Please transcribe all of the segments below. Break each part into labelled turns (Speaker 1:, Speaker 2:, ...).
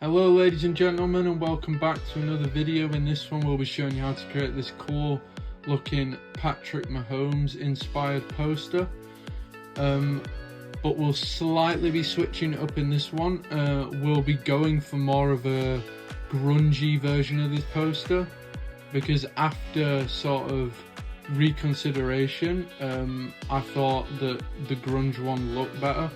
Speaker 1: Hello ladies and gentlemen, and welcome back to another video. In this one we'll be showing you how to create this cool looking Patrick Mahomes inspired poster, but we'll slightly be switching it up in this one. We'll be going for more of a grungy version of this poster, because after sort of reconsideration I thought that the grunge one looked better.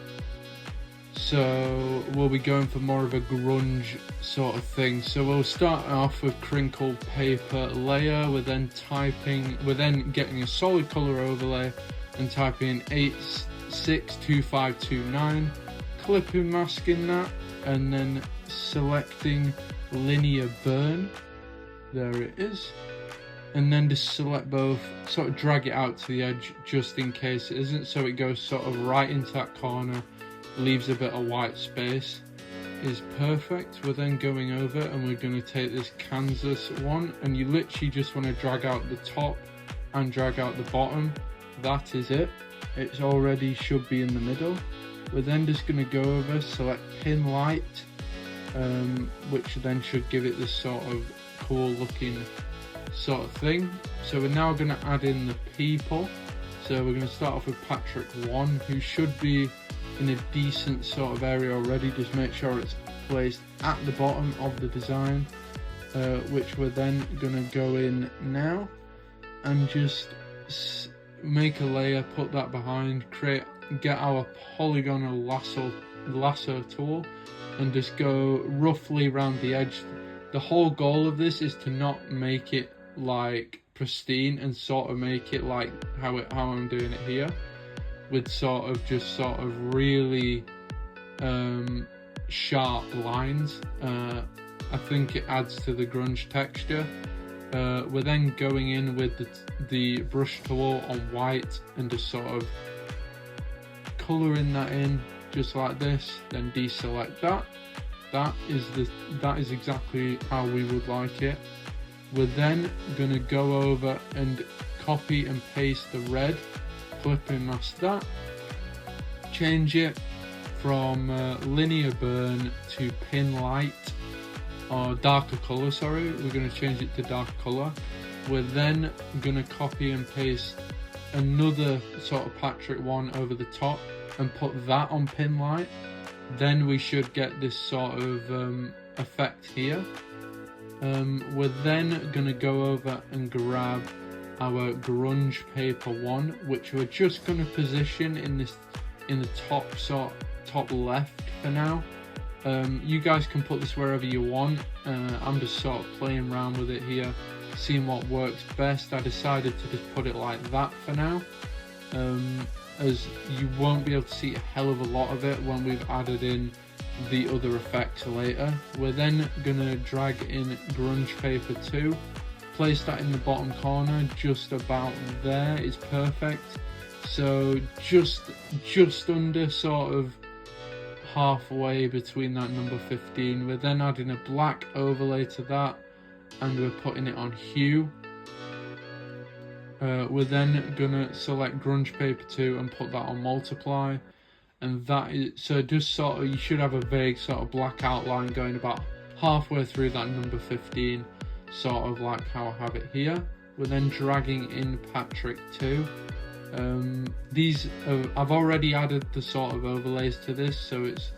Speaker 1: So we'll be going for more of a grunge sort of thing. So we'll start off with crinkled paper layer. We're then getting a solid color overlay and typing 862529, clipping masking that, and then selecting linear burn. There it is. And then just select both, sort of drag it out to the edge just in case it isn't, so it goes sort of right into that corner, leaves a bit of white space. Is perfect. We're then going over and we're going to take this Kansas one, and you literally just want to drag out the top and drag out the bottom. That is it. It's already should be in the middle. We're then just going to go over, select pin light, which then should give it this sort of cool looking sort of thing. So we're now going to add in the people. So we're going to start off with Patrick 1, who should be in a decent sort of area already. Just make sure it's placed at the bottom of the design, which we're then going to go in now and just make a layer, put that behind, get our polygonal lasso tool and just go roughly around the edge. The whole goal of this is to not make it like pristine and sort of make it like how I'm doing it here, with sort of really sharp lines. I think it adds to the grunge texture. We're then going in with the brush tool on white and just sort of colouring that in just like this, then deselect that. That is exactly how we would like it. We're then going to go over and copy and paste the red, clipping mask that, change it from linear burn to pin light, or darker color, sorry. We're going to change it to dark color. We're then going to copy and paste another sort of Patrick one over the top and put that on pin light. Then we should get this sort of effect here. We're then going to go over and grab our grunge paper 1, which we're just going to position in the top left for now. You guys can put this wherever you want. I'm just sort of playing around with it here, seeing what works best. I decided to just put it like that for now, as you won't be able to see a hell of a lot of it when we've added in the other effects later. We're then gonna drag in grunge paper 2, place that in the bottom corner, just about there is perfect. So just under sort of halfway between that number 15. We're then adding a black overlay to that and we're putting it on hue. We're then gonna select grunge paper 2 and put that on multiply, and that is, so just sort of, you should have a vague sort of black outline going about halfway through that number 15, sort of like how I have it here. We're then dragging in Patrick 2. I've already added the sort of overlays to this, so it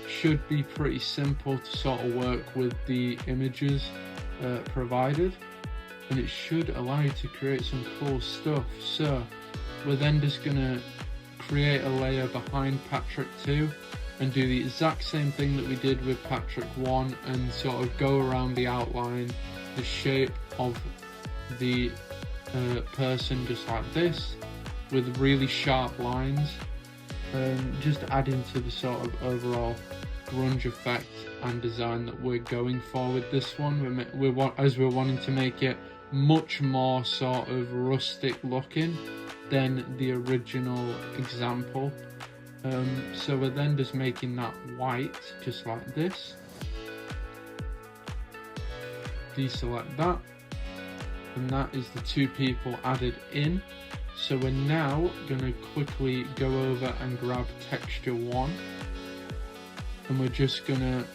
Speaker 1: should be pretty simple to sort of work with the images provided, and it should allow you to create some cool stuff. So we're then just gonna create a layer behind Patrick 2 and do the exact same thing that we did with Patrick 1 and sort of go around the outline, the shape of the person, just like this, with really sharp lines, just adding to the sort of overall grunge effect and design that we're going for with this one. We're wanting to make it much more sort of rustic looking than the original example. So we're then just making that white, just like this. Deselect that, and that is the two people added in. So we're now going to quickly go over and grab texture 1, and we're just going to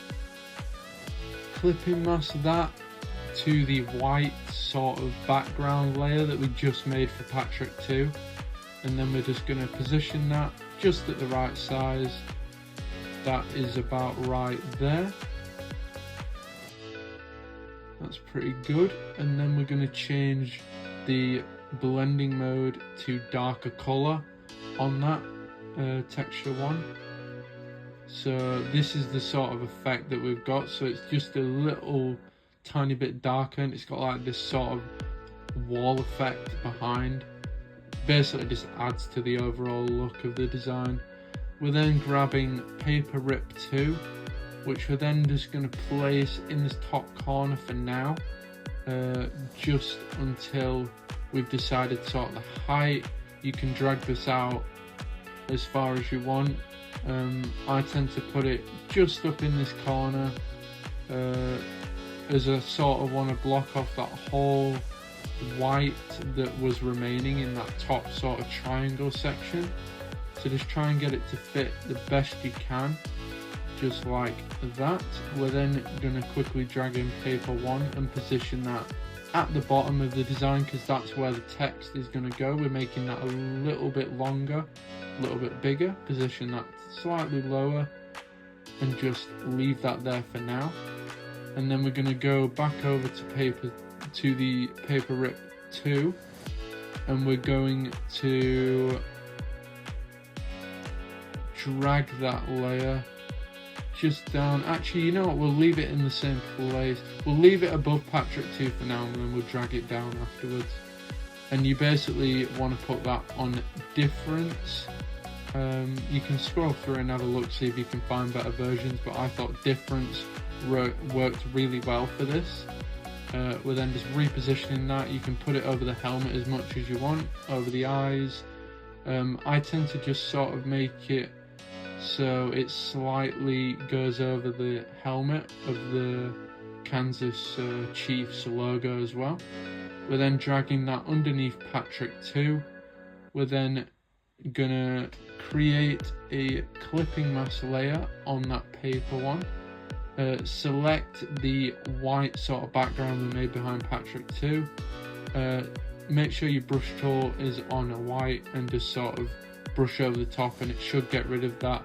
Speaker 1: clipping mask that to the white sort of background layer that we just made for Patrick 2, and then we're just going to position that just at the right size. That is about right there. That's pretty good. And then we're going to change the blending mode to darker color on that texture one. So this is the sort of effect that we've got. So it's just a little tiny bit darker, and it's got like this sort of wall effect behind. Basically just adds to the overall look of the design. We're then grabbing Paper Rip 2, which we're then just going to place in this top corner for now, just until we've decided sort of the height. You can drag this out as far as you want. I tend to put it just up in this corner, as I sort of want to block off that whole white that was remaining in that top sort of triangle section. So just try and get it to fit the best you can, just like that. We're then going to quickly drag in paper 1 and position that at the bottom of the design, because that's where the text is going to go. We're making that a little bit longer, a little bit bigger. Position that slightly lower and just leave that there for now. And then we're going to go back over to the Paper Rip 2, and we're going to drag that layer just down. Actually, you know what, we'll leave it in the same place. We'll leave it above Patrick 2 for now, and then we'll drag it down afterwards. And you basically want to put that on difference. You can scroll through and have a look, see if you can find better versions, but I thought difference worked really well for this. We're then just repositioning that. You can put it over the helmet as much as you want, over the eyes. I tend to just sort of make it so it slightly goes over the helmet of the Kansas Chiefs logo as well. We're then dragging that underneath Patrick 2. We're then gonna create a clipping mask layer on that paper one. Select the white sort of background we made behind Patrick 2. Make sure your brush tool is on a white and just sort of brush over the top, and it should get rid of that,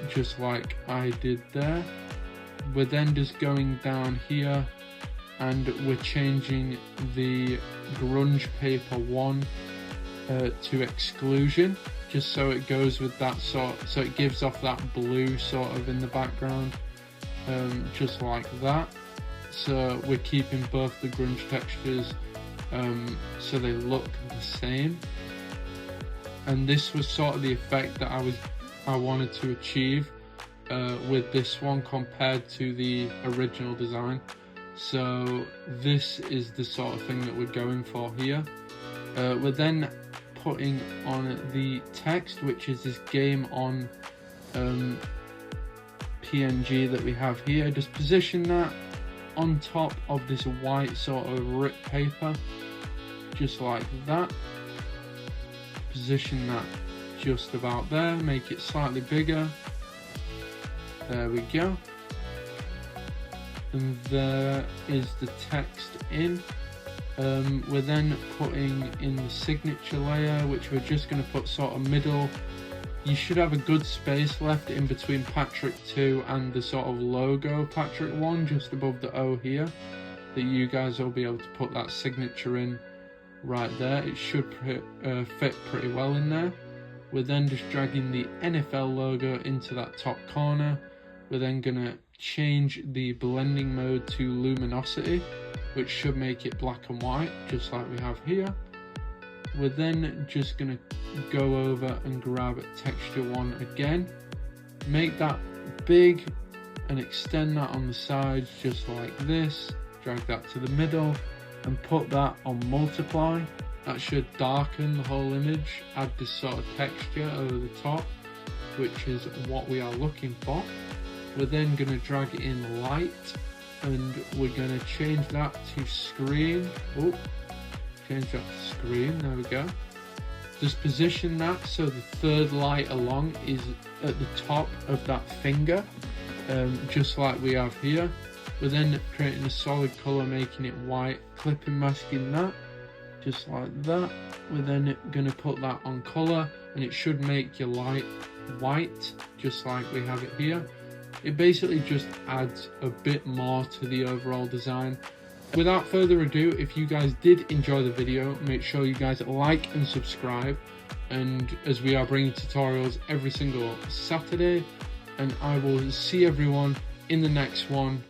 Speaker 1: just like I did there. We're then just going down here and we're changing the grunge paper 1 to exclusion, just so it goes with that so it gives off that blue sort of in the background, just like that. So we're keeping both the grunge textures so they look the same, and this was sort of the effect that I wanted to achieve with this one compared to the original design. So this is the sort of thing that we're going for here. We're then putting on the text, which is this game on PNG that we have here. Just position that on top of this white sort of ripped paper, just like that. Position that just about there, make it slightly bigger. There we go. And there is the text in. We're then putting in the signature layer, which we're just going to put sort of middle. You should have a good space left in between Patrick 2 and the sort of logo Patrick 1, just above the O here, that you guys will be able to put that signature in right there. It should fit pretty well in there. We're then just dragging the NFL logo into that top corner. We're then going to change the blending mode to luminosity, which should make it black and white, just like we have here. We're then just going to go over and grab texture 1 again, make that big and extend that on the sides just like this. Drag that to the middle and put that on multiply. That should darken the whole image, add this sort of texture over the top, which is what we are looking for. We're then going to drag in light, and we're going to change that to screen. Oh, change that to screen, there we go. Just position that so the third light along is at the top of that finger, just like we have here. We're then creating a solid colour, making it white, clipping masking that, just like that. We're then going to put that on colour, and it should make your light white, just like we have it here. It basically just adds a bit more to the overall design. Without further ado, if you guys did enjoy the video, make sure you guys like and subscribe, and as we are bringing tutorials every single Saturday, and I will see everyone in the next one.